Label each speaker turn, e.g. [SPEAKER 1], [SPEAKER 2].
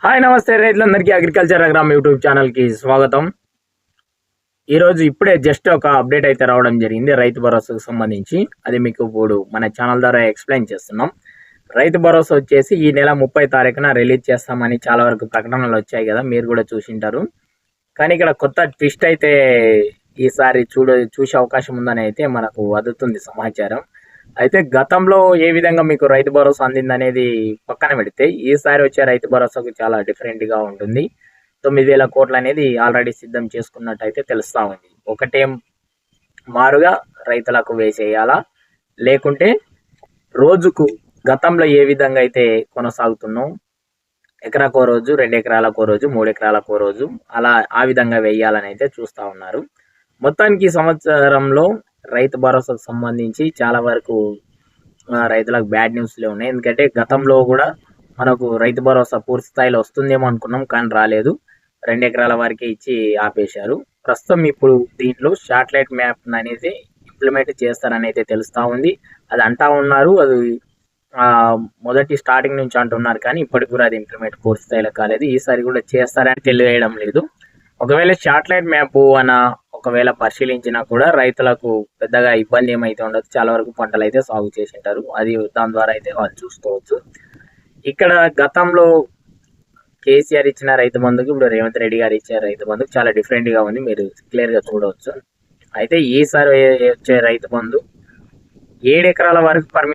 [SPEAKER 1] Hi నమస్తే రైతులందరికీ agriculture అగ్రామ్ YouTube ఛానల్కి స్వాగతం. ఈరోజు ఇప్పుడే జస్ట్ ఒక అప్డేట్ అయితే రావడం జరిగింది రైతు భరోసాకు సంబంధించి. అది మీకు ఇప్పుడు మన ఛానల్ ద్వారా ఎక్స్ప్లెయిన్ చేస్తున్నాం. రైతు భరోసా వచ్చేసి ఈ నెల 30 తారీఖున రిలీజ్ చేస్తామని చాలా వరకు ప్రకటనలు వచ్చాయి కదా, మీరు కూడా చూసింటారు. కానీ ఇక్కడ కొత్త ట్విస్ట్ అయితే ఈసారి చూసే అవకాశం ఉందని అయితే మనకు అందుతుంది సమాచారం. అయితే గతంలో ఏ విధంగా మీకు రైతు భరోసా అందింది అనేది పక్కన పెడితే ఈసారి వచ్చే రైతు భరోసాకు చాలా డిఫరెంట్గా ఉంటుంది. 9,000 కోట్లు అనేది ఆల్రెడీ సిద్ధం చేసుకున్నట్టు అయితే తెలుస్తూ ఉంది. ఒకటేం మారుగా రైతులకు వేసేయాలా, లేకుంటే రోజుకు గతంలో ఏ విధంగా అయితే కొనసాగుతున్నాం, ఎకరాకో రోజు, 2 ఎకరాలకో రోజు, 3 ఎకరాలకో రోజు, అలా ఆ విధంగా వేయాలని అయితే చూస్తూ ఉన్నారు. మొత్తానికి ఈ సంవత్సరంలో రైతు భరోసాకు సంబంధించి చాలా వరకు రైతులకు బ్యాడ్ న్యూస్లే ఉన్నాయి. ఎందుకంటే గతంలో కూడా మనకు రైతు భరోసా పూర్తి స్థాయిలో వస్తుందేమో అనుకున్నాం, కానీ రాలేదు. 2 ఎకరాల వరకే ఇచ్చి ఆపేశారు. ప్రస్తుతం ఇప్పుడు దీంట్లో శాటిలైట్ మ్యాప్ అనేది ఇంప్లిమెంట్ చేస్తారని అయితే తెలుస్తూ ఉంది. అది అంటా ఉన్నారు, అది మొదటి స్టార్టింగ్ నుంచి అంటున్నారు, కానీ ఇప్పటికి కూడా అది ఇంప్లిమెంట్ పూర్తి స్థాయిలో కాలేదు. ఈసారి కూడా చేస్తారని తెలియడం లేదు. ఒకవేళ శాటిలైట్ మ్యాప్ ఒకవేళ పరిశీలించినా కూడా రైతులకు పెద్దగా ఇబ్బంది ఏమైతే ఉండదు. చాలా వరకు పంటలు అయితే సాగు చేసి ఉంటారు. అది దాని ద్వారా అయితే వాళ్ళు చూసుకోవచ్చు. ఇక్కడ గతంలో కేసీఆర్ ఇచ్చిన రైతు బంధుకు ఇప్పుడు రేవంత్ రెడ్డి గారు ఇచ్చే రైతు బంధుకు చాలా డిఫరెంట్గా ఉంది, మీరు క్లియర్గా చూడవచ్చు. అయితే ఈసారి వచ్చే రైతు బంధు 7 ఎకరాల వరకు